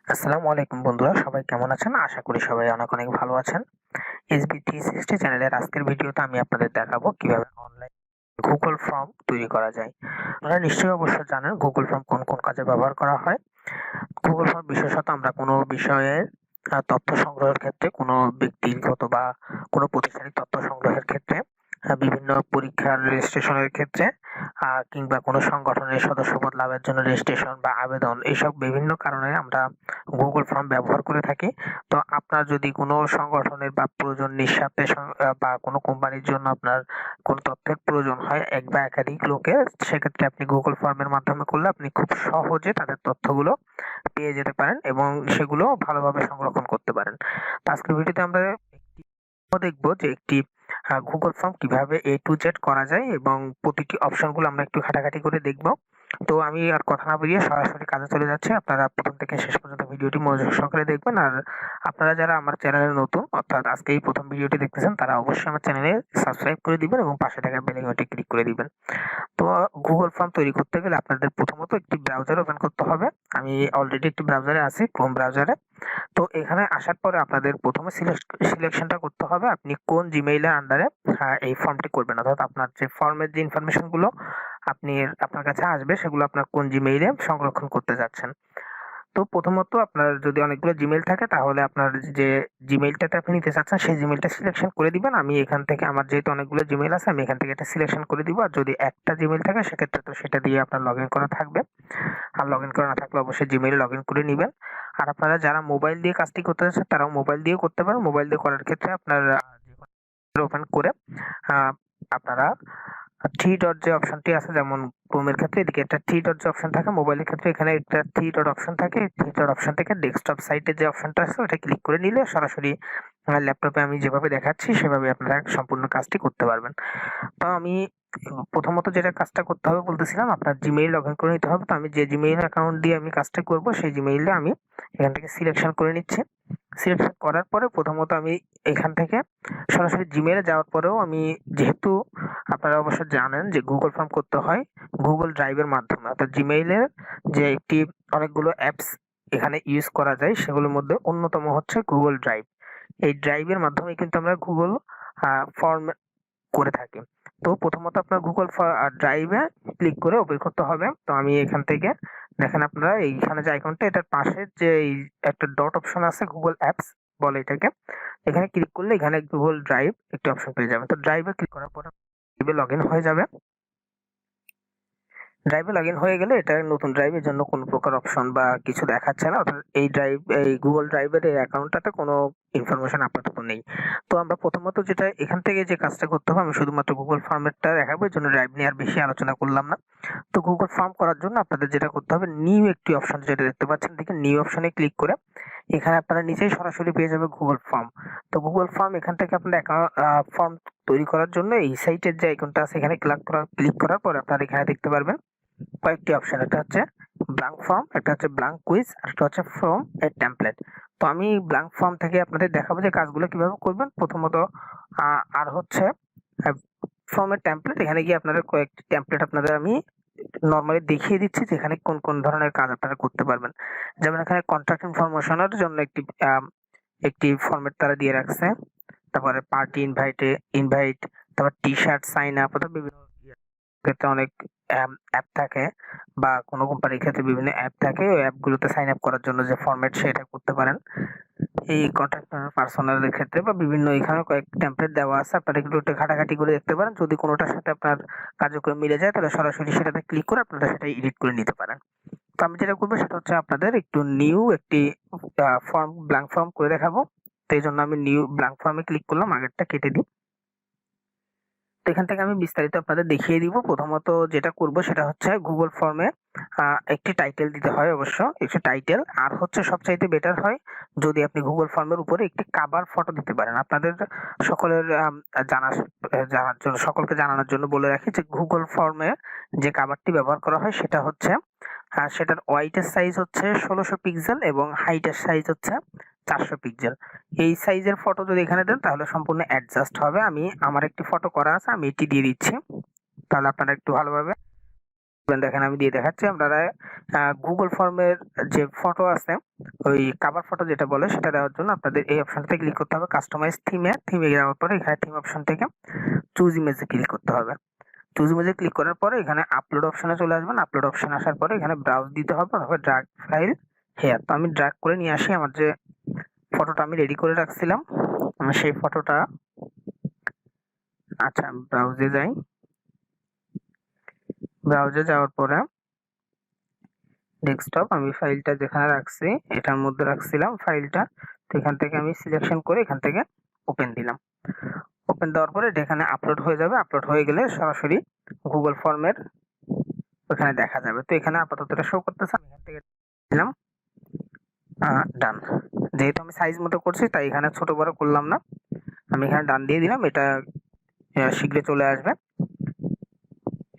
আসসালামু আলাইকুম বন্ধুরা, সবাই কেমন আছেন? আশা করি সবাই অনেক অনেক ভালো আছেন। এসবি 360 চ্যানেলের আজকের ভিডিওতে আমি আপনাদের দেখাবো কিভাবে অনলাইন গুগল ফর্ম তৈরি করা যায়। আপনারা নিশ্চয়ই অবশ্য জানেন গুগল ফর্ম কোন কোন কাজে ব্যবহার করা হয়। গুগল ফর্ম বিশেষত আমরা কোনো বিষয়ের তথ্য সংগ্রহের ক্ষেত্রে, কোনো ব্যক্তিগত বা কোনো প্রতিষ্ঠানিক তথ্য সংগ্রহের ক্ষেত্রে, বিভিন্ন পরীক্ষার রেজিস্ট্রেশনের ক্ষেত্রে, কিংবা কোনো সংগঠনের সদস্যপদ লাভের জন্য রেজিস্ট্রেশন বা আবেদন, এইসব বিভিন্ন কারণে আমরা গুগল ফর্ম ব্যবহার করে থাকি। তো আপনার যদি কোনো সংগঠনের বা প্রয়োজন নিঃস্বার্থে বা কোনো কোম্পানির জন্য আপনার কোনো তথ্যের প্রয়োজন হয় এক বা একাধিক লোকের, সেক্ষেত্রে আপনি গুগল ফর্মের মাধ্যমে করলে আপনি খুব সহজে তাদের তথ্যগুলো পেয়ে যেতে পারেন এবং সেগুলো ভালোভাবে সংরক্ষণ করতে পারেন। তো আজকের ভিডিওতে আমরা দেখবো যে একটি গুগল ফর্ম কিভাবে A to Z করা যায় এবং প্রতিটি অপশনগুলো আমরা একটু ঘাটাঘাটি করে দেখব। তো আমি আর কথা না বাড়িয়ে সরাসরি কাজে চলে যাচ্ছি। আপনারা প্রথম থেকে শেষ পর্যন্ত ভিডিওটি মনোযোগ সহকারে দেখবেন। আর আপনারা যারা আমার চ্যানেলে নতুন, অর্থাৎ আজকে এই প্রথম ভিডিওটি দেখতেছেন, তারা অবশ্যই আমার চ্যানেলে সাবস্ক্রাইব করে দিবেন এবং পাশে থাকা বেল আইকনটি ক্লিক করে দিবেন। তো গুগল ফর্ম তৈরি করতে গেলে আপনাদের প্রথমত একটি ব্রাউজার ওপেন করতে হবে। আমি অলরেডি একটি ব্রাউজারে আছি, ক্রোম ব্রাউজারে। তো এখানে আসার পরে আপনাদের প্রথমে সিলেকশনটা করতে হবে আপনি কোন জিমেইলের আন্ডারে এই ফর্মটি করবেন, অর্থাৎ আপনার যে ফর্মের যে ইনফরমেশনগুলো আপনার কাছে আসবে সেগুলো আপনার কোন জিমেইলে সংরক্ষণ করতে যাচ্ছেন। তো প্রথমত আপনার যদি অনেকগুলো জিমেইল থাকে তাহলে আপনার যে জিমেইলটাতে আপনি নিতে চাচ্ছেন সেই জিমেইলটা সিলেকশন করে দিবেন। আমি এখান থেকে, আমার যেহেতু অনেকগুলো জিমেইল আছে, আমি এখান থেকে এটা সিলেকশন করে দিব। আর যদি একটা জিমেইল থাকে সেক্ষেত্রে তো সেটা দিয়ে আপনার লগ ইন করা থাকবে। আর লগ ইন করা না থাকলে অবশ্যই জিমেইলে লগ ইন করে নেবেন। আর আপনারা যারা মোবাইল দিয়ে কাজটি করতে চাচ্ছেন তারাও মোবাইল দিয়েও করতে পারেন। মোবাইল দিয়ে করার ক্ষেত্রে আপনার ওপেন করে আপনারা থ্রি ডট যে অপশনটি আছে, যেমন ক্রোমের ক্ষেত্রে এদিকে একটা থ্রি ডট যে অপশন থাকে, মোবাইলের ক্ষেত্রে এখানে একটা থ্রি ডট অপশন থাকে। থ্রি ডট অপশন থেকে ডেস্কটপ সাইটের যে অপশনটা আছে ওটা ক্লিক করে নিলে সরাসরি ল্যাপটপে আমি যেভাবে দেখাচ্ছি সেভাবে আপনারা সম্পূর্ণ কাজটি করতে পারবেন। তো আমি প্রথমত যেটা কাজটা করতে হবে বলতেছিলাম, আপনার জিমেইল লগ ইন করে নিতে হবে। তো আমি যে জিমেইল অ্যাকাউন্ট দিয়ে আমি কাজটা করব সেই জিমেইলে আমি এখান থেকে সিলেকশন করে নিচ্ছি। সিলেকশন করার পরে প্রথমত আমি এখান থেকে সরাসরি জিমেইলে যাওয়ার পরেও আমি, যেহেতু আপনারা অবশ্য জানেন যে গুগল ফর্ম করতে হয় গুগল ড্রাইভের মাধ্যমে, অর্থাৎ জিমেইলের যে একটি অনেকগুলো অ্যাপস এখানে ইউজ করা যায় সেগুলোর মধ্যে অন্যতম হচ্ছে গুগল ড্রাইভ। এই ড্রাইভের মাধ্যমে কিন্তু আমরা গুগল ফর্ম করে থাকি। তো প্রথমত আপনার গুগল ড্রাইভে ক্লিক করে ওপেন করতে হবে। তো আমি এখান থেকে দেখেন, আপনারা এইখানে যে আইকনটা, এটার পাশে যে একটা ডট অপশন আছে, গুগল অ্যাপস বলে এটাকে, এখানে ক্লিক করলে এখানে গুগল ড্রাইভ একটি অপশন পেয়ে যাবেন। তো ড্রাইভে ক্লিক করার পরে লগ ইন হয়ে যাবে। ড্রাইভে লগ ইন হয়ে গেলে এটা নতুন ড্রাইভের জন্য কোনো প্রকার অপশন বা কিছু দেখাচ্ছে না, অর্থাৎ এই গুগল ড্রাইভের এই অ্যাকাউন্টটাতে কোনো ইনফরমেশন আপাতত নেই। তো আমরা প্রথমত যেটা এখান থেকে যে কাজটা করতে হবে, আমি শুধুমাত্র গুগল ফর্মেটটা দেখাবো, এর জন্য ড্রাইভ নিয়ে আর বেশি আলোচনা করলাম না। তো গুগল ফর্ম করার জন্য আপনাদের যেটা করতে হবে, নিউ একটি অপশন যেটা দেখতে পাচ্ছেন, দেখেন নিউ অপশনে ক্লিক করে এখানে আপনারা নিচেই সরাসরি পেয়ে যাবে গুগল ফর্ম। তো গুগল ফর্ম এখান থেকে আপনার ফর্ম তৈরি করার জন্য এই সাইটের যে আইকনটা আছে এখানে ক্লিক করার পর আপনারা এখানে দেখতে পারবেন কয়েকটি অপশন। একটা হচ্ছে ব্ল্যাঙ্ক ফর্ম, একটা হচ্ছে ব্ল্যাঙ্ক কুইজ, আর একটা হচ্ছে ফর্ম এ টেমপ্লেট। তো আমি ব্ল্যাঙ্ক ফর্ম থেকে আপনাদের দেখাবো যে কাজগুলো কিভাবে করবেন প্রথমত। আর হচ্ছে ফর্মের টেমপ্লেট, এখানে গিয়ে আপনাদের কয়েকটি টেমপ্লেট আপনাদের আমি নরমালি দেখিয়ে দিচ্ছি যেখানে কোন কোন ধরনের কাজ আপনারা করতে পারবেন। যেমন এখানে কন্ট্যাক্ট ইনফরমেশনের জন্য একটি ফরম্যাট তারা দিয়ে রাখছে। তারপরে পার্টি ইনভাইট, তারপর টি শার্ট সাইন আপ, অর্থাৎ বিভিন্ন ক্ষেত্রে অনেক অ্যাপ থাকে বা কোনো কোম্পানির ক্ষেত্রে বিভিন্ন অ্যাপ থাকে, ওই অ্যাপগুলোতে সাইন আপ করার জন্য যে ফরম্যাট সেটা করতে পারেন। এই কন্ট্যাক্ট পার্সোনালের ক্ষেত্রে বা বিভিন্ন, এখানে কয়েক টেমপ্লেট দেওয়া আছে, আপনারা একটু ঘাটাঘাটি করে দেখতে পারেন। যদি কোনোটার সাথে আপনার কার্যক্রম মিলে যায় তাহলে সরাসরি সেটাতে ক্লিক করে আপনারা সেটা এডিট করে নিতে পারেন। তো আমি যেটা করবো সেটা হচ্ছে আপনাদের একটু নিউ একটি ফর্ম, ব্ল্যাঙ্ক ফর্ম করে দেখাবো। তো এই জন্য আমি নিউ ব্ল্যাঙ্ক ফর্মে ক্লিক করলাম, আগেরটা কেটে দিই। তো এখান থেকে আমি বিস্তারিত আপনাদের দেখিয়ে দিব। প্রথমত যেটা করব সেটা হচ্ছে গুগল ফর্মে একটি টাইটেল দিতে হয়, অবশ্য একটি টাইটেল। আর হচ্ছে সবচাইতে বেটার হয় যদি আপনি গুগল ফর্মের উপরে একটি কাভার ফটো দিতে পারেন। আপনাদের সকলের জানার জন্য, সকলকে জানানোর জন্য বলে রাখি যে গুগল ফর্মে যে কাভারটি ব্যবহার করা হয় সেটা হচ্ছে সেটার ওয়াইটের সাইজ হচ্ছে 1600 পিক্সেল এবং হাইটের সাইজ হচ্ছে 400 পিক্সেল। এই সাইজের ফটো যদি এখানে দেন তাহলে সম্পূর্ণ অ্যাডজাস্ট হবে। আমার একটি ফটো করা আছে, আমি এটি দিয়ে দিচ্ছি, তাহলে আপনারা একটু ভালোভাবে দেখেন আমি দিয়ে দেখাচ্ছি। আপনারা গুগল ফর্মের যে ফটো আছে, ওই কভার ফটো যেটা বলে সেটা দেওয়ার জন্য আপনাদের এই অপশনটাতে ক্লিক করতে হবে, কাস্টমাইজ থিমে যাওয়ার পরে এখানে থিম অপশন থেকে চুজ ইমেজে ক্লিক করতে হবে। চুজ ইমেজে ক্লিক করার পরে এখানে আপলোড অপশনে চলে আসবেন। আপলোড অপশন আসার পরে এখানে ব্রাউজ দিতে হবে অথবা ড্র্যাগ ফাইল হেয়ার। তো আমি ড্র্যাগ করে নিয়ে আসি আমার যে ফটোটা আমি রেডি করে রাখছিলাম, আমি সেই ফটোটা, আচ্ছা ব্রাউজে যাই। ব্রাউজে যাওয়ার পরে ডেস্কটপ, আমি ফাইলটা যেখানে রাখছি এটার মধ্যে রাখছিলাম ফাইলটা। তো এখান থেকে আমি সিলেকশন করে এখান থেকে ওপেন দিলাম। ওপেন দেওয়ার পরে এটা এখানে আপলোড হয়ে যাবে। আপলোড হয়ে গেলে সরাসরি গুগল ফর্মের ওখানে দেখা যাবে। তো এখানে আপাতত এটা শো করতেছে, আমি এখান থেকে দিলাম ডান। যেহেতু আমি সাইজ মতো করছি তাই এখানে ছোট বড় করলাম না, আমি এখানে ডান দিয়ে দিলাম। এটা শীঘ্রই চলে আসবে।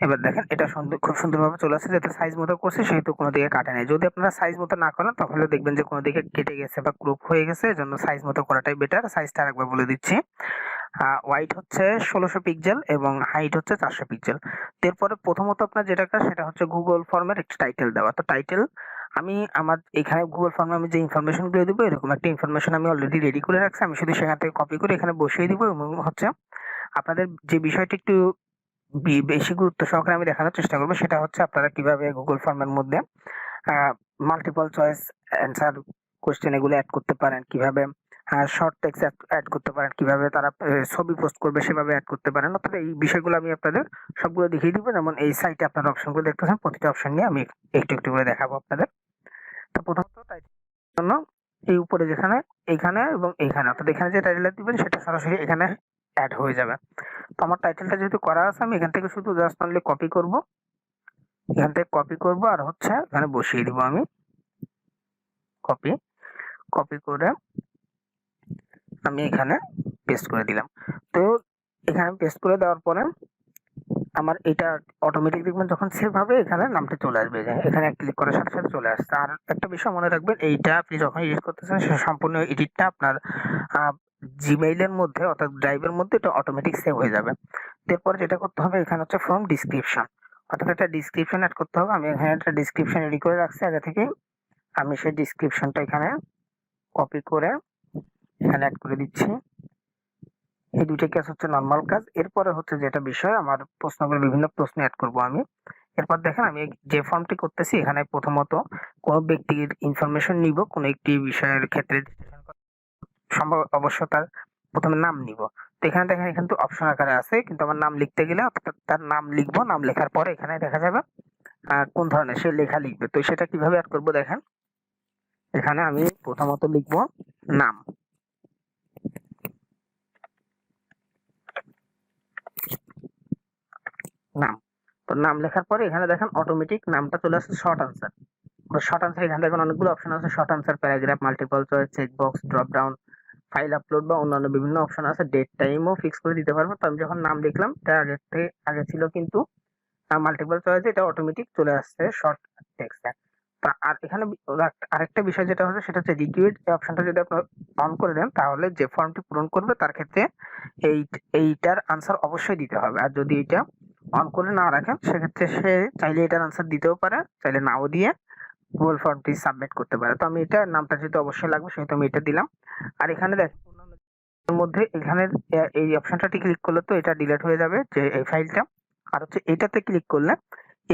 এবার দেখেন এটা খুব সুন্দরভাবে চলে আসছে, যেহেতু সাইজ মতো করছে সেহেতু কোনো দিকে কাটে নাই। যদি আপনারা সাইজ মতো না করেন তাহলে দেখবেন যে কোনো দিকে কেটে গেছে বা ক্রপ হয়ে গেছে, এজন্য সাইজ মতো করাটাই বেটার। সাইজটা আরেকবার বলে দিচ্ছি, ওয়াইড হচ্ছে 1600 পিক্সেল এবং হাইট হচ্ছে 400 পিক্সেল। এরপরে প্রথমত আপনার যেটা কাজ সেটা হচ্ছে গুগল ফর্মের একটা টাইটেল দেওয়া। তো টাইটেল আমি আমার এখানে গুগল ফর্মে আমি যে ইনফরমেশন গুলো দিব এরকম একটা ইনফরমেশন আমি অলরেডি রেডি করে রাখছি, আমি শুধু সেখান থেকে কপি করে এখানে বসিয়ে দিব। এবং হচ্ছে আপনাদের যে বিষয়টা একটু বেশি গুরুত্ব সহকারে আমি দেখানোর চেষ্টা করবো সেটা হচ্ছে আপনারা কিভাবে গুগল ফর্মের মধ্যে মাল্টিপল চয়েস অ্যান্সার কোশ্চেন এগুলো অ্যাড করতে পারেন, কিভাবে শর্ট টেক্সট অ্যাড করতে পারেন, কিভাবে তারা ছবি পোস্ট করবে সেভাবে অ্যাড করতে পারেন। অর্থাৎ এই বিষয়গুলো আমি আপনাদের সবগুলো দেখিয়ে দিব। যেমন এই সাইটে আপনারা অপশনগুলো দেখতেছেন, প্রতিটা অপশন নিয়ে আমি একটু একটু করে দেখাবো আপনাদের। তো প্রথমত টাইটেলের জন্য এই উপরে যেখানে এইখানে এবং এইখানে, অর্থাৎ এখানে যে টাইটেলটা দিবেন সেটা সরাসরি এখানে অ্যাড হয়ে যাবে। তো আমার টাইটেলটা যেহেতু করা আছে আমি এখান থেকে শুধু জাস্ট অনলি কপি করব, এখান থেকে কপি করব আর হচ্ছে এখানে বসিয়ে দিব। আমি কপি কপি করে আমি এখানে পেস্ট করে দিলাম। তো এখানে পেস্ট করে দেওয়ার পরে আমার এটা অটোমেটিক দেখবেন যখন সেভ হবে এখানে নামটা চলে আসবে, যে এখানে ক্লিক করার সাথে সাথে চলে আসছে। আর একটা বিষয় মনে রাখবেন, এইটা আপনি যখন এডিট করতেছেন সে সম্পূর্ণ এডিটটা আপনার জিমেইলের মধ্যে অর্থাৎ ড্রাইভের মধ্যে এটা অটোমেটিক সেভ হয়ে যাবে। এরপর যেটা করতে হবে এখানে হচ্ছে ফ্রম ডিসক্রিপশন, অর্থাৎ একটা ডিসক্রিপশন অ্যাড করতে হবে। আমি এখানে একটা ডিসক্রিপশন রেডি করে রাখছি আগে থেকে, আমি সেই ডিসক্রিপশনটা এখানে কপি করে এখানে অ্যাড করে দিচ্ছি। এই দুইটা কাজ হচ্ছে নরমাল কাজ। এরপরে হচ্ছে যেটা বিষয় আমার প্রশ্নগুলো, বিভিন্ন প্রশ্ন অ্যাড করব আমি। এরপর দেখেন আমি যে ফর্মটি করতেছি এখানে প্রথমত কোনো ব্যক্তির ইনফরমেশন নিব, কোনো একটি বিষয়ের ক্ষেত্রে সম্ভব অবশ্য তার প্রথমে নাম নিব। তো এখানে দেখেন এখানে তো অপশন আকারে আছে, কিন্তু আমার নাম লিখতে গেলে অর্থাৎ তার নাম লিখবো, নাম লেখার পরে এখানে দেখা যাবে কোন ধরনের সে লেখা লিখবে। তো সেটা কিভাবে অ্যাড করব দেখেন, এখানে আমি প্রথমত লিখবো নাম, নাম। তো নাম লেখার পরে এখানে দেখেন অটোমেটিক নামটা চলে আসছে শর্ট আনসার। শর্ট আনসার এখানে দেখবেন অনেকগুলো অপশন আছে, short answer, paragraph, multiple choice, check box, drop down, file upload বা অন্যান্য বিভিন্ন অপশন আছে। ডেট টাইমও ফিক্স করে দিতে পারবো। তো আমি যখন নাম লিখলাম তার আগে ছিল কিন্তু মাল্টিপল চয়েসে এটা অটোমেটিক চলে আসছে শর্ট টেক্সটে। তা আর এখানে আরেকটা বিষয় যেটা হচ্ছে সেটা হচ্ছে রিকুইড, এই অপশনটা যদি আপনি অন করে দেন তাহলে যে ফর্মটি পূরণ করবে তার ক্ষেত্রে এইটার আনসার অবশ্যই দিতে হবে। আর যদি এটা অন করে না রাখেন সেক্ষেত্রে সে চাইলে এটার আনসার দিতেও পারে, চাইলে নাও দিয়ে গুগল ফর্মটি সাবমিট করতে পারে। তো আমি এটা নামটা যেহেতু অবশ্যই লাগবে সেহেতু আমি এটা দিলাম। আর এখানে দেখেন এর মধ্যে এখানে এই অপশনটাতে ক্লিক করলে তো এটা ডিলিট হয়ে যাবে যে এই ফাইলটা। আর হচ্ছে এটাতে ক্লিক করলে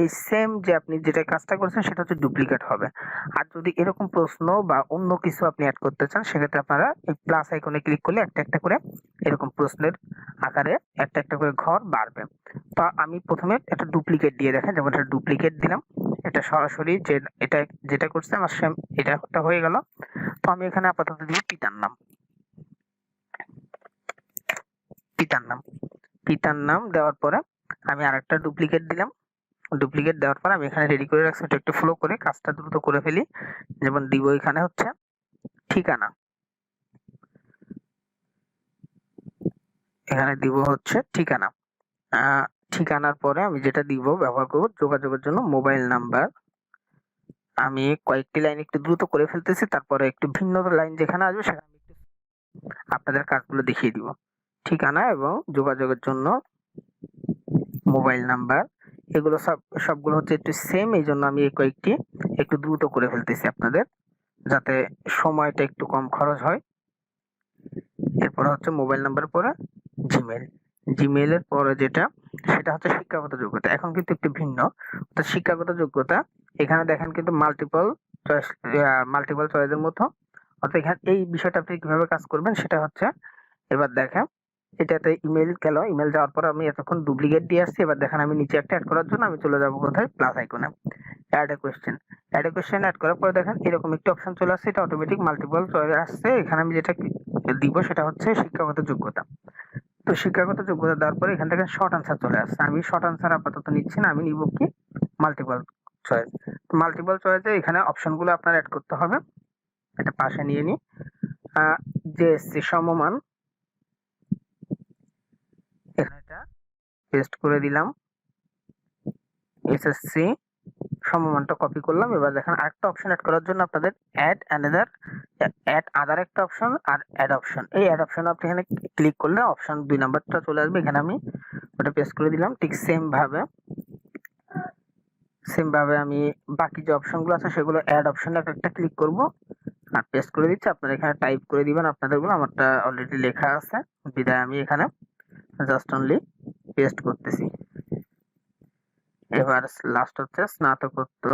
এই সেম যে আপনি যেটা কাজটা করেছেন সেটা হচ্ছে ডুপ্লিকেট হবে। আর যদি এরকম প্রশ্ন বা অন্য কিছু আপনি অ্যাড করতে চান সেক্ষেত্রে আপনারা এই প্লাস আইকনে ক্লিক করলে একটা একটা করে এরকম প্রশ্নের আকারে একটা একটা করে ঘর বাড়বে। তো আমি প্রথমে একটা ডুপ্লিকেট দিয়ে দেখেন, যেমন একটা ডুপ্লিকেট দিলাম, এটা সরাসরি যে এটা যেটা করছে আমার সেম এটা হয়ে গেল। তো আমি এখানে আপাতত দিব পিতার নাম, পিতার নাম, পিতার নাম দেওয়ার পরে আমি আরেকটা ডুপ্লিকেট দিলাম। ডুপ্লিকেট দেওয়ার পর আমি এখানে রেডি করে রাখছি, এটা একটু ফলো করে কাজটা দ্রুত করে ফেলি। যেমন দিব এখানে হচ্ছে ঠিকানা, এখানে দিব হচ্ছে ঠিকানা। ঠিকানার পরে আমি যেটা দিব ব্যবহার করব যোগাযোগের জন্য মোবাইল নাম্বার। আমি কয়েকটি লাইন একটু দ্রুত করে ফেলতেছি, তারপরে একটু ভিন্ন লাইন যেখানে আসবে সেখানে আমি একটু আপনাদের কাজগুলো দেখিয়ে দিব। ঠিকানা এবং যোগাযোগের জন্য মোবাইল নাম্বার, এগুলো সবগুলো হচ্ছে একটু সেম, এই জন্য আমি এই কয়েকটি একটু দ্রুত করে ফেলতেছি আপনাদের, যাতে সময়টা একটু কম খরচ হয়। এরপর হচ্ছে মোবাইল নাম্বার পরে জিমেল। জিমেইলের পরে যেটা, সেটা হচ্ছে শিক্ষাগত যোগ্যতা। এখন কিন্তু একটু ভিন্ন। অর্থাৎ শিক্ষাগত যোগ্যতা এখানে দেখেন কিন্তু মাল্টিপল চয়েসের মতো। অর্থাৎ এখানে এই বিষয়টা আপনি কিভাবে কাজ করবেন সেটা হচ্ছে, এবার দেখেন এটাতে ইমেল গেল, ইমেল যাওয়ার পর আমি এতক্ষণ ডুপ্লিকেট দিয়ে আসছি। এবার দেখেন আমি নিচে একটা অ্যাড করার জন্য আমি চলে যাব কোথায়, প্লাস আইকনে, add a question. Add a question add করার পর দেখেন এরকম একটা অপশন চলে আসছে, এটা অটোমেটিক মাল্টিপল চয়েস আসছে। এখানে আমি যেটা দিব সেটা হচ্ছে শিক্ষাগত যোগ্যতা। তো শিক্ষাগত যোগ্যতা দেওয়ার পরে এখান থেকে শর্ট আনসার চলে আসছে। আমি শর্ট আনসার আপাতত নিচ্ছি না, আমি নিব কি মাল্টিপল চয়েস। মাল্টিপল চয়েসে এখানে অপশনগুলো আপনার অ্যাড করতে হবে। এটা পাশে নিয়ে নিই। জেএসসি সমমান, এখানে এটা পেস্ট করে দিলাম। এসএসসি সমমানটা কপি করলাম। এবার দেখেন আরেকটা অপশন অ্যাড করার জন্য আপনাদের অ্যাড আদার একটা অপশন আর অ্যাড অপশন, এই অ্যাড অপশন আপনি এখানে ক্লিক করলে অপশন 2 নাম্বারটা চলে আসবে। এখানে আমি ওটা পেস্ট করে দিলাম। ঠিক সেম ভাবে আমি বাকি যে অপশনগুলো আছে সেগুলো অ্যাড অপশনে একটা ক্লিক করব আর পেস্ট করে দিচ্ছি। আপনারা এখানে টাইপ করে দিবেন আপনাদেরগুলো, আমারটা অলরেডি লেখা আছে, বিদায় আমি এখানে জাস্ট অনলি পেস্ট করতেছি। এবার লাস্ট হচ্ছে স্নাতকোত্তর।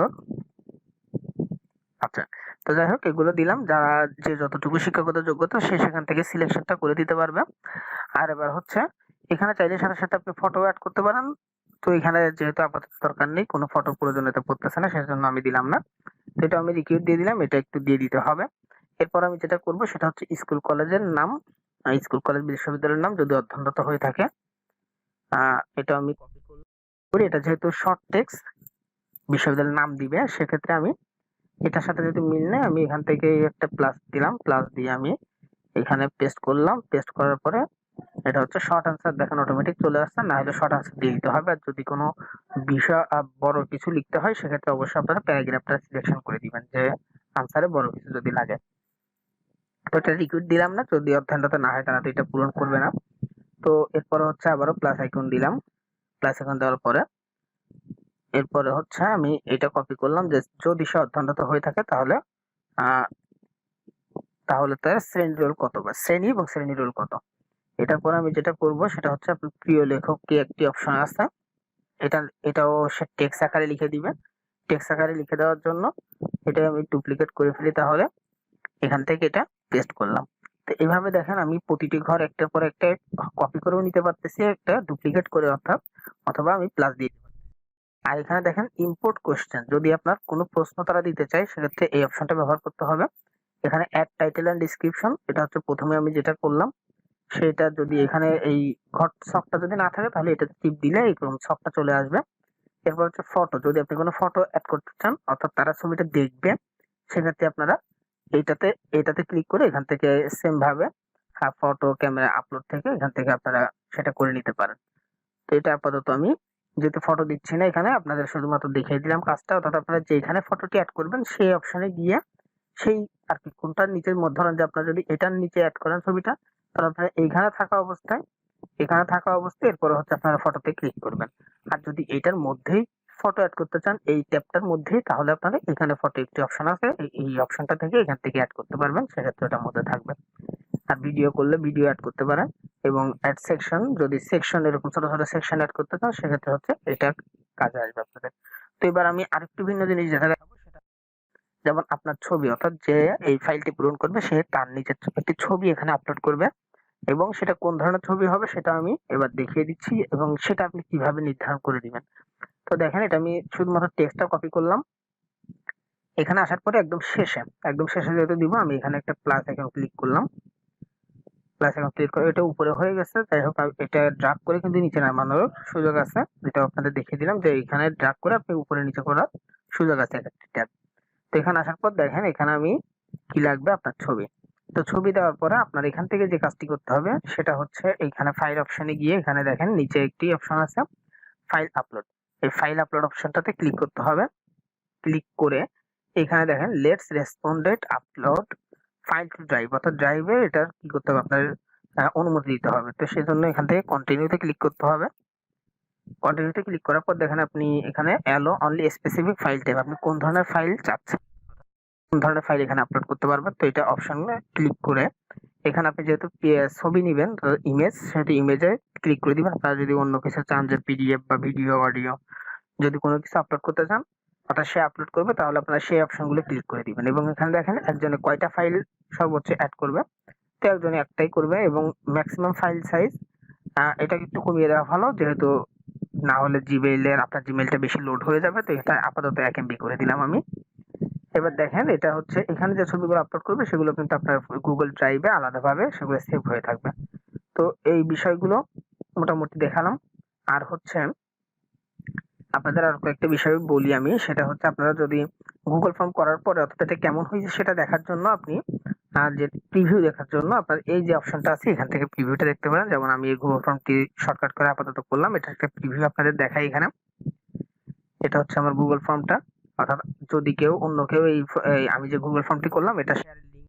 আচ্ছা, তো যাই হোক এগুলো দিলাম, যারা যে যতটুকু শিক্ষাগত যোগ্যতা সে সেখান থেকে সিলেকশনটা করে দিতে পারবে। আর এবার হচ্ছে এখানে চাইলে সাথে সাথে আপনি ফটো অ্যাড করতে পারেন। তো এখানে যেহেতু আপাতত দরকার নেই, কোনো ফটো প্রয়োজনীয়তা পড়তেছে না, সেজন্য আমি দিলাম না। তো এটা আমি রিকিউইট দিয়ে দিলাম, এটা একটু দিয়ে দিতে হবে। এরপর আমি যেটা করব সেটা হচ্ছে স্কুল কলেজের নাম, স্কুল কলেজ বিশ্ববিদ্যালয়ের নাম যদি অধ্যয়নরত হয়ে থাকে, এটা আমি কপি করি। এটা যেহেতু শর্ট টেক্সট বিশ্ববিদ্যালয়ের নাম দিবে, সেক্ষেত্রে আমি এটার সাথে যদি মিল নেই আমি এখান থেকে একটা প্লাস দিলাম, প্লাস দিয়ে আমি এখানে পেস্ট করলাম। পেস্ট করার পরে এটা হচ্ছে শর্ট আনসার, দেখেন অটোমেটিক চলে আসছে। না হলে শর্ট আনসার দিয়ে দিতে হবে। আর যদি কোনো বিষয় বড় কিছু লিখতে হয় সেক্ষেত্রে অবশ্যই আপনারা প্যারাগ্রাফটা সিলেকশন করে দিবেন, যে আনসারে বড় কিছু যদি লাগে। তো এটা রিকুইট দিলাম না, যদি অধ্যয়নরত না হয় তারা তো এটা পূরণ করবে না। তো এরপরে হচ্ছে আবারও প্লাস আইকন দিলাম। প্লাস আইকন দেওয়ার পরে এরপরে হচ্ছে আমি এটা কপি করলাম, যে যদি সে অধ্যয়নরত হয়ে থাকে তাহলে তার শ্রেণী রোল কত, বা শ্রেণী এবং শ্রেণী রোল কত। এটার পরে আমি যেটা করব সেটা হচ্ছে আপনার প্রিয় লেখক কি একটি অপশন আছে, এটাও সে টেক্সট আকারে লিখে দিবে। টেক্সট আকারে লিখে দেওয়ার জন্য এটা আমি ডুপ্লিকেট করে ফেলি, তাহলে এখান থেকে এটা পেস্ট করলাম। তো এইভাবে দেখেন আমি প্রতিটি ঘর একটার পর একটা কপি করেও নিতে পারতেছি, একটা ডুপ্লিকেট করে অর্থাৎ, অথবা আমি প্লাস দিয়ে দিতে পারতেছি। আর এখানে দেখেন ইম্পোর্ট কোশ্চেন, যদি আপনার কোনো প্রশ্ন তারা দিতে চায় সেক্ষেত্রে এই অপশনটা ব্যবহার করতে হবে। এখানে অ্যাড টাইটেল এন্ড ডেসক্রিপশন, এটা হচ্ছে প্রথমে আমি যেটা করলাম সেটা, যদি এখানে এই ঘট ছকটা যদি না থাকে তাহলে এটা টিপ দিলে এরকম ছকটা চলে আসবে। এরপর হচ্ছে ফটো, যদি আপনি কোনো ফটো অ্যাড করতে চান অর্থাৎ তারা ছবিটা দেখবে, সেক্ষেত্রে আপনারা এইটাতে এটাতে ক্লিক করে এখান থেকে সেম ভাবে ফটো ক্যামেরা আপলোড থেকে এখান থেকে আপনারা সেটা করে নিতে পারেন। তো এটা আপাতত আমি যেহেতু ফটো দিচ্ছি না, এখানে আপনাদের শুধুমাত্র দেখিয়ে দিলাম কাজটা। অর্থাৎ আপনারা যেখানে ফটোটি অ্যাড করবেন সেই অপশনে গিয়ে সেই আর কি কোনটার নিচের মধ্যে, ধরেন যে আপনারা যদি এটার নিচে অ্যাড করেন ছবিটা, তাহলে আপনারা এখানে থাকা অবস্থায় এরপরে হচ্ছে আপনারা ফটোতে ক্লিক করবেন। আর যদি এইটার মধ্যেই ফটো অ্যাড করতে চান এই ট্যাবটার মধ্যেই, তাহলে আপনারা এখানে ফটো একটি অপশন আছে, এই অপশনটা থেকে এখান থেকে অ্যাড করতে পারবেন, সেক্ষেত্রে এটার মধ্যে থাকবে। আর ভিডিও করলে ভিডিও অ্যাড করতে পারেন, এবং অ্যাড সেকশন, যদি সেকশন এরকম ছোট ছোট সেকশন অ্যাড করতে চান সেক্ষেত্রে হচ্ছে এটা কাজে আসবে আপনাদের। তো এবার আমি আরেকটু ভিন্ন জিনিস যেটা দেখাবো সেটা, যেমন আপনার ছবি, অর্থাৎ যে এই ফাইলটি পূরণ করবে সে তার নিচে একটি ছবি এখানে আপলোড করবে, এবং সেটা কোন ধরনের ছবি হবে সেটা আমি এবার দেখিয়ে দিচ্ছি, এবং সেটা আপনি কিভাবে নির্ধারণ করে দিবেন। তো দেখেন এটা আমি শুধুমাত্র টেক্সটটা কপি করলাম। এখানে আসার পরে একদম শেষে যেহেতু দিব, আমি এখানে একটা প্লাস আইকন ক্লিক করলাম। প্লাস আইকন ক্লিক করে এটা উপরে হয়ে গেছে। যাই হোক এটা ড্রাগ করে কিন্তু নিচে নামানোর সুযোগ আছে, যেটা আপনাদের দেখিয়ে দিলাম যে এখানে ড্রাগ করে আপনি উপরে নিচে করার সুযোগ আছে একটা ট্যাব। তো এখানে আসার পর দেখেন এখানে আমি কি লাগবে, আপনার ছবি। তো ছবি দেওয়ার পরে আপনার এখান থেকে যে কাজটি করতে হবে সেটা হচ্ছে এইখানে ফাইল অপশনে গিয়ে এখানে দেখেন নিচে একটি অপশন আছে ফাইল আপলোড, এই ফাইল আপলোড অপশনটাতে ক্লিক করতে হবে। ক্লিক করে এখানে দেখেন let's responded upload file to drive, অর্থাৎ ড্রাইভে এটা কি করতে হবে আপনার অনুমতি দিতে হবে। তো সেজন্য এখান থেকে কন্টিনিউতে ক্লিক করতে হবে। কন্টিনিউতে ক্লিক করার পর দেখেন আপনি এখানে allow only specific file type, আপনি কোন ধরনের ফাইল চাচ্ছেন, কোন ধরনের ফাইল এখানে আপলোড করতে পারবেন। তো এটা অপশনে ক্লিক করে এখানে আপনি যেহেতু ছবি নেবেন ইমেজ, সেটা ইমেজে ক্লিক করে দিবেন। আপনারা যদি অন্য কিছু চান যে পিডিএফ বা ভিডিও অডিও যদি কোনো কিছু আপলোড করতে চান অর্থাৎ সে আপলোড করবে, তাহলে আপনারা সেই অপশনগুলো ক্লিক করে দিবেন এবং এখানে দেখেন একজনে কয়টা ফাইল সর্বোচ্চ অ্যাড করবে। তো একজনে একটাই করবে এবং ম্যাক্সিমাম ফাইল সাইজ এটা একটু কমিয়ে দেওয়া ভালো, যেহেতু না হলে জিমেইলের আপনার জিমেইলটা বেশি লোড হয়ে যাবে। তো এটা আপাতত 1 MB করে দিলাম আমি। এবার দেখেন এটা হচ্ছে এখানে যে ছবিগুলো আপলোড করবে সেগুলো কিন্তু আপনার গুগল ড্রাইভে আলাদাভাবে সেগুলো সেভ হয়ে থাকবে। তো এই বিষয়গুলো মোটামুটি দেখালাম। আর হচ্ছে আপনাদের আর কয়েকটা বিষয় বলি আমি, সেটা হচ্ছে আপনারা যদি গুগল ফর্ম করার পরে অর্থাৎ এটা কেমন হয়েছে সেটা দেখার জন্য আপনি যে প্রিভিউ দেখার জন্য আপনার এই যে অপশনটা আছে এখান থেকে প্রিভিউটা দেখতে পারেন। যেমন আমি এই গুগল ফর্মটি শর্টকাট করে আপাতত করলাম, এটা একটা প্রিভিউ আপনাদের দেখাই এখানে। এটা হচ্ছে আমার গুগল ফর্মটা, অর্থাৎ যদি কেউ অন্য কেউ আমি যে গুগল ফর্মটি করলাম এটা শেয়ারের লিংক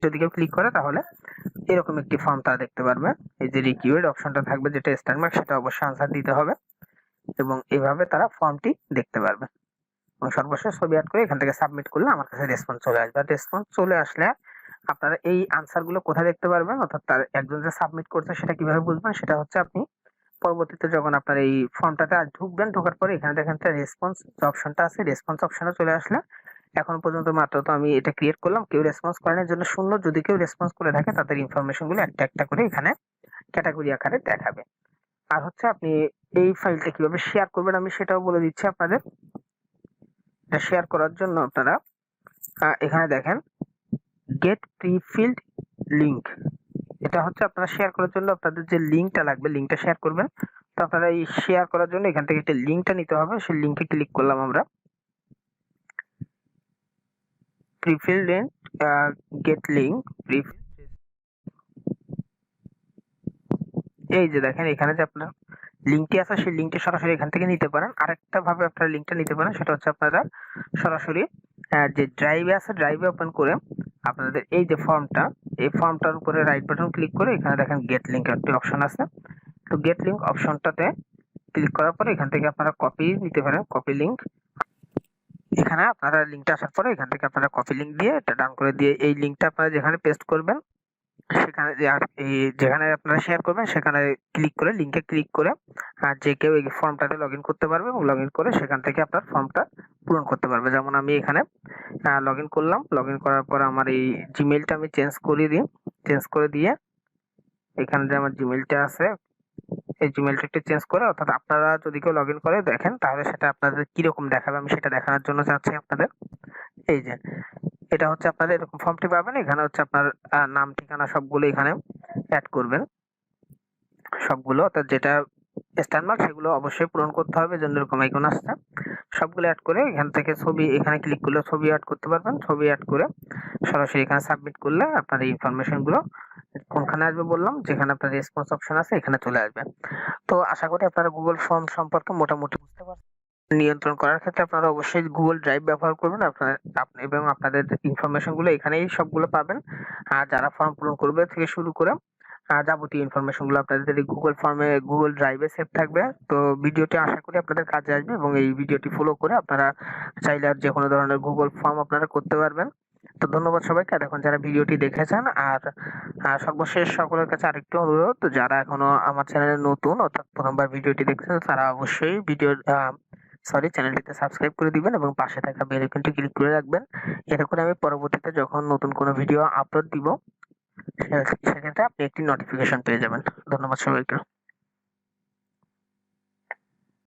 যদি কেউ ক্লিক করে তাহলে এরকম একটি ফর্ম তারা দেখতে পারবে। এই যে রিকিউয়ার্ড অপশনটা থাকবে যেটা স্টার মার্ক, সেটা অবশ্যই আনসার দিতে হবে এবং এভাবে তারা ফর্মটি দেখতে পারবে। এবং সর্বশেষ ছবি অ্যাড করে এখান থেকে সাবমিট করলে আমার কাছে রেসপন্স চলে আসবে। আর রেসপন্স চলে আসলে আপনারা এই আনসারগুলো কোথায় দেখতে পারবেন, অর্থাৎ তার একজন যে সাবমিট করছে সেটা কিভাবে বুঝবেন, সেটা হচ্ছে আপনি পরবর্তীতে যখন আপনার এই ফর্মটাতে ঢুকবেন, ঢোকার পরে এখানে দেখেন একটা রেসপন্স যে অপশনটা আছে, রেসপন্স অপশনে চলে আসলে এখন পর্যন্ত মাত্র তো আমি এটা ক্রিয়েট করলাম, কেউ রেসপন্স করার জন্য শূন্য, যদি কেউ রেসপন্স করে থাকে তাদের ইনফরমেশন গুলো একটা একটা করে এখানে ক্যাটাগরি আকারে দেখাবে। আর হচ্ছে আপনি এই ফাইলটা কিভাবে শেয়ার করবেন আমি সেটাও বলে দিচ্ছি আপনাদের। এটা শেয়ার করার জন্য আপনারা এখানে দেখেন গেট প্রিফিল্ড লিংক, এটা হচ্ছে আপনারা শেয়ার করার জন্য আপনাদের যে লিংকটা লাগবে লিংকটা শেয়ার করবেন। তো আপনারা এই শেয়ার করার জন্য এখান থেকে একটা লিংকটা নিতে হবে, সেই লিংকে ক্লিক করলাম আমরা। Prefilled link, get link prefilled, এই যে দেখেন এখানে যে আপনার লিংকটি আছে সেই লিংকটি সরাসরি এখান থেকে নিতে পারেন। আরেকটা ভাবে আপনারা লিংকটা নিতে পারেন, সেটা হচ্ছে আপনারা সরাসরি যে ড্রাইভে আছে ড্রাইভে ওপেন করে আপনাদের এই যে ফর্মটা, এই ফর্মটার উপরে রাইট বাটন ক্লিক করে এখানে দেখেন গেট লিংক একটি অপশন আছে। তো গেট লিংক অপশনটাতে ক্লিক করার পরে এখান থেকে আপনারা কপি নিতে পারেন, কপি লিংক। এখানে আপনারা লিংকটা আসার পরে এখান থেকে আপনারা কপি লিংক দিয়ে এটা ডাউন করে দিয়ে এই লিংকটা আপনারা যেখানে পেস্ট করবেন সেখানে যেখানে আপনারা শেয়ার করবেন সেখানে ক্লিক করে লিংকে ক্লিক করে যে কেউ এই ফর্মটাতে লগইন করতে পারবে এবং লগইন করে সেখান থেকে আপনার ফর্মটা পূরণ করতে পারবে। যেমন আমি এখানে লগইন করলাম, লগইন করার পর আমার এই জিমেইলটা আমি চেঞ্জ করে দিয়ে এখানে যে আমার জিমেইলটা আছে এই জিমেইলটা একটু চেঞ্জ করে, অর্থাৎ আপনারা যদি কেউ লগইন করে দেখেন তাহলে সেটা আপনাদের কিরকম দেখাবে আমি সেটা দেখানোর জন্য চাচ্ছি আপনাদের। এই যে এটা হচ্ছে আপনাদের এরকম ফর্মটি পাবেন, এখানে হচ্ছে আপনার নাম ঠিকানা সবগুলো এখানে অ্যাড করবেন, সবগুলো অর্থাৎ যেটা স্ট্যান্ডমার্ক সেগুলো অবশ্যই পূরণ করতে হবে, জন্য এরকম আইকন আসছে। সবগুলো অ্যাড করে এখান থেকে ছবি এখানে ক্লিক করলে ছবি অ্যাড করতে পারবেন। ছবি অ্যাড করে সরাসরি এখানে সাবমিট করলে আপনার এই ইনফরমেশন গুলো কোনখানে আসবে বললাম, যেখানে আপনার রেসপন্স অপশন আছে এখানে চলে আসবে। তো আশা করি আপনারা গুগল ফর্ম সম্পর্কে মোটামুটি বুঝতে পারছেন। নিয়ন্ত্রণ করার ক্ষেত্রে আপনারা অবশ্যই গুগল ড্রাইভ ব্যবহার করবেন এবং আপনাদের ইনফরমেশন গুলো এখানেই সবগুলো পাবেন। আর যারা ফর্ম পূরণ করবে থেকে শুরু করে যাবতীয় ইনফরমেশন গুলো আপনাদের এই গুগল ফর্মে গুগল ড্রাইভে সেভ থাকবে। তো ভিডিওটি আশা করি আপনাদের কাজে আসবে এবং এই ভিডিওটি ফলো করে আপনারা চাইলে আর যে কোনো ধরনের গুগল ফর্ম আপনারা করতে পারবেন। তো ধন্যবাদ সবাইকে এতক্ষণ যারা ভিডিওটি দেখেছেন। আর সর্বশেষ সকলের কাছে আরেকটু অনুরোধ, যারা এখনো আমার চ্যানেলে নতুন অর্থাৎ প্রথমবার ভিডিওটি দেখছেন তারা অবশ্যই চ্যানেলটিতে সাবস্ক্রাইব করে দিবেন এবং পাশে থাকা বেল আইকনটি ক্লিক করে রাখবেন। এতে করে আমি পরবর্তীতে যখন নতুন কোনো ভিডিও আপলোড দিব সেক্ষেত্রে আপনি একটি নোটিফিকেশন পেয়ে যাবেন। ধন্যবাদ সবাইকে।